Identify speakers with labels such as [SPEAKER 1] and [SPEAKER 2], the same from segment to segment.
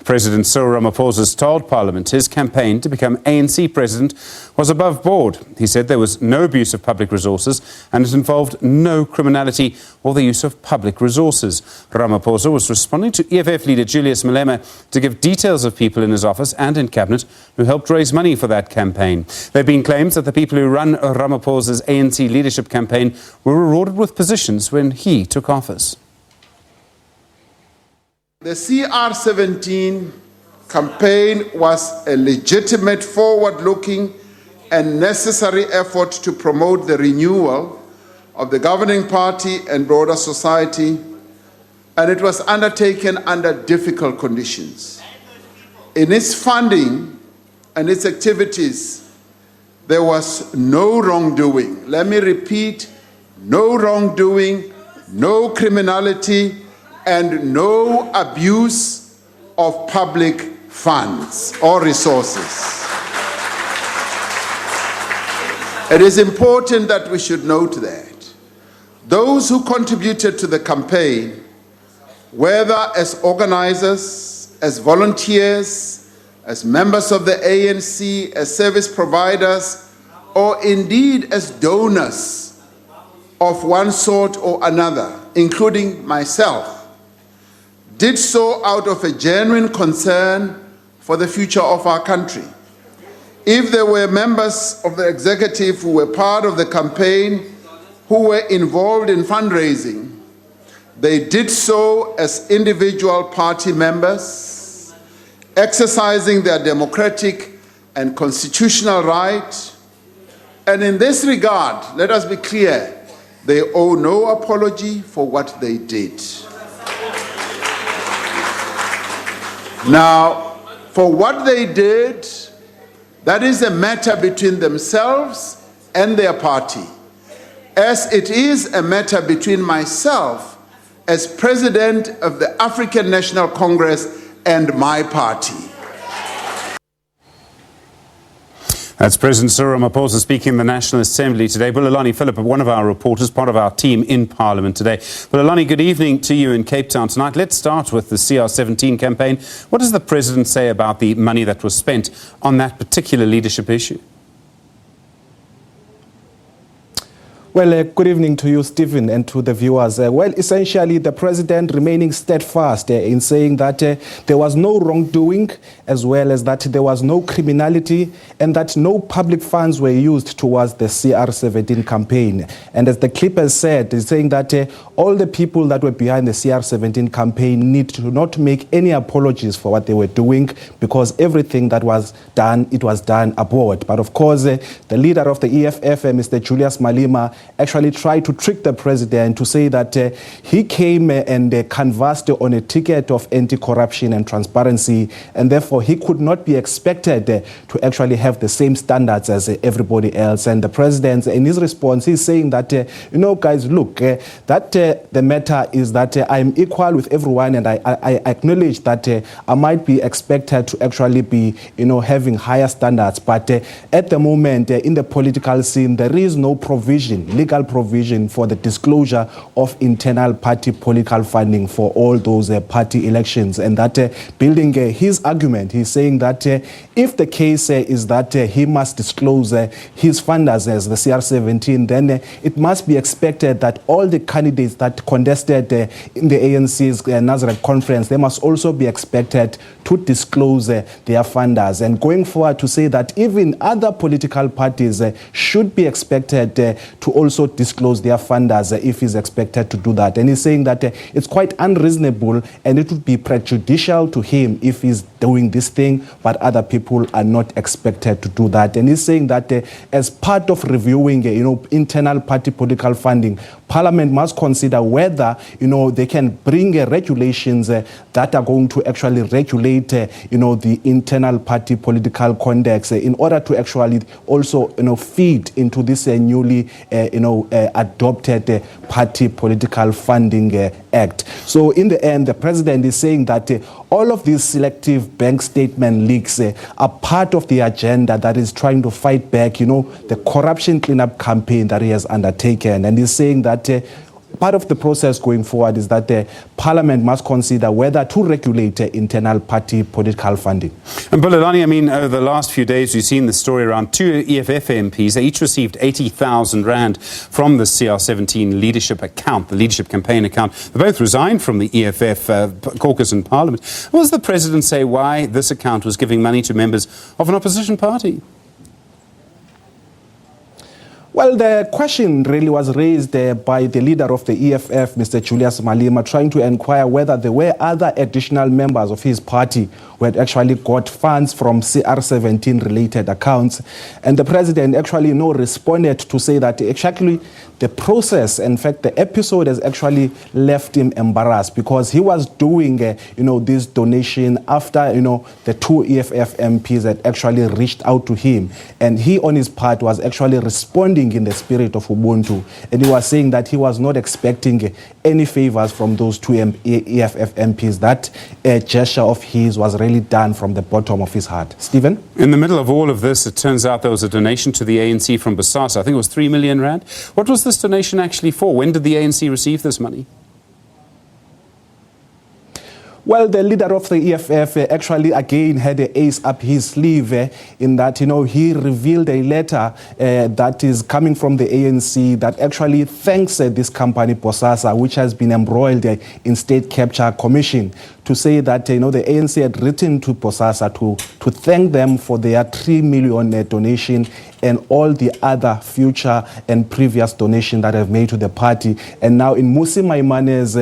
[SPEAKER 1] President Cyril Ramaphosa has told Parliament his campaign to become ANC president was above board. He said there was no abuse of public resources and it involved no criminality or the use of public resources. Ramaphosa was responding to EFF leader Julius Malema to give details of people in his office and in cabinet who helped raise money for that campaign. There have been claims that the people who run Ramaphosa's ANC leadership campaign were rewarded with positions when he took office.
[SPEAKER 2] The CR17 campaign was a legitimate, forward-looking and necessary effort to promote the renewal of the governing party and broader society, and it was undertaken under difficult conditions. In its funding and its activities, there was no wrongdoing. Let me repeat, no wrongdoing, no criminality, and no abuse of public funds or resources. It is important that we should note that those who contributed to the campaign, whether as organizers, as volunteers, as members of the ANC, as service providers, or indeed as donors of one sort or another, including myself, did so out of a genuine concern for the future of our country. If there were members of the executive who were part of the campaign who were involved in fundraising, they did so as individual party members, exercising their democratic and constitutional right. And in this regard, let us be clear, they owe no apology for what they did. Now, for what they did, that is a matter between themselves and their party, as it is a matter between myself as President of the African National Congress and my party.
[SPEAKER 1] That's President Cyril Ramaphosa speaking in the National Assembly today. Bulelani Philip, one of our reporters, part of our team in Parliament today. Bulelani, good evening to you in Cape Town tonight. Let's start with the CR17 campaign. What does the President say about the money that was spent on that particular leadership issue?
[SPEAKER 3] Well, good evening to you, Stephen, and to the viewers. Well, essentially, the President remaining steadfast in saying that there was no wrongdoing, as well as that there was no criminality, and that no public funds were used towards the CR17 campaign. And as the clip has said, he's saying that all the people that were behind the CR17 campaign need to not make any apologies for what they were doing, because everything that was done, it was done aboard. But of course, the leader of the EFF, Mr. Julius Malema, actually tried to trick the President to say that he came and canvassed on a ticket of anti-corruption and transparency, and therefore he could not be expected to actually have the same standards as everybody else. And the President, in his response, he's saying that, you know, guys, look, that the matter is that I'm equal with everyone, and I acknowledge that I might be expected to actually be, you know, having higher standards. But at the moment, in the political scene, there is no provision, legal provision, for the disclosure of internal party political funding for all those party elections. And that building his argument, he's saying that if the case is that he must disclose his funders as the CR17, then it must be expected that all the candidates that contested in the ANC's Nazareth conference, they must also be expected to disclose their funders. And going forward, to say that even other political parties should be expected to also disclose their funders if he's expected to do that. And he's saying that it's quite unreasonable and it would be prejudicial to him if he's doing this thing, but other people are not expected to do that. And he's saying that as part of reviewing, you know, internal party political funding, Parliament must consider whether, you know, they can bring regulations that are going to actually regulate, you know, the internal party political conduct in order to actually also, you know, feed into this newly, you know, adopted party political funding act. So in the end, the President is saying that all of these selective bank statement leaks are part of the agenda that is trying to fight back, you know, the corruption cleanup campaign that he has undertaken. And he's saying that part of the process going forward is that the Parliament must consider whether to regulate internal party political funding.
[SPEAKER 1] And Bulelani, I mean, over the last few days, we've seen the story around two EFF MPs. They each received 80,000 rand from the CR17 leadership account, the leadership campaign account. They both resigned from the EFF caucus in Parliament. What does the President say why this account was giving money to members of an opposition party?
[SPEAKER 3] Well, the question really was raised by the leader of the EFF, Mr. Julius Malema, trying to inquire whether there were other additional members of his party who had actually got funds from CR17 related accounts. And the president actually responded to say that actually the process, in fact, the episode has actually left him embarrassed because he was doing, this donation after, the two EFF MPs had actually reached out to him. And he, on his part, was actually responding in the spirit of Ubuntu. And he was saying that he was not expecting any favors from those two EFF MPs. That gesture of his was really done from the bottom of his heart. Stephen?
[SPEAKER 1] In the middle of all of this, it turns out there was a donation to the ANC from Bosasa. I think it was 3 million rand. What was this donation actually for? When did the ANC receive this money?
[SPEAKER 3] Well, the leader of the EFF actually again had an ace up his sleeve in that, he revealed a letter that is coming from the ANC that actually thanks this company, Bosasa, which has been embroiled in state capture commission, to say that, the ANC had written to Bosasa to thank them for their 3 million donation and all the other future and previous donations that have made to the party. And now in Musi Maimane's,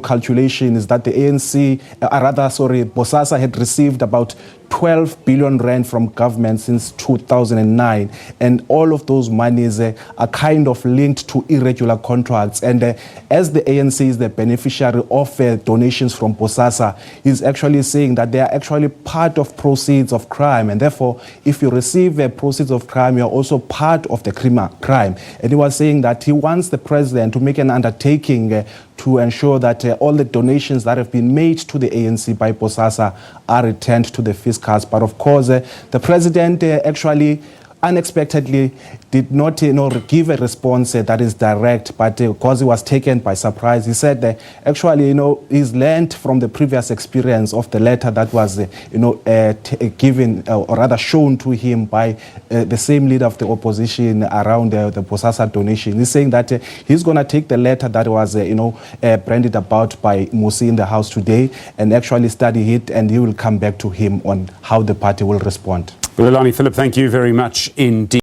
[SPEAKER 3] calculation is that the ANC, Bosasa had received about 12 billion rand from government since 2009, and all of those monies are kind of linked to irregular contracts. And as the ANC is the beneficiary of donations from Bosasa, he's actually saying that they are actually part of proceeds of crime, and therefore if you receive proceeds of crime, you're also part of the crime. And he was saying that he wants the president to make an undertaking to ensure that all the donations that have been made to the ANC by Bosasa are returned to the fiscals. But of course, the president actually unexpectedly did not give a response that is direct, but because he was taken by surprise, he said that actually he's learned from the previous experience of the letter that was given or rather shown to him by the same leader of the opposition around the Bosasa donation. He's saying that he's going to take the letter that was branded about by Musi in the House today and actually study it, and he will come back to him on how the party will respond.
[SPEAKER 1] Bulelani Philip, thank you very much indeed.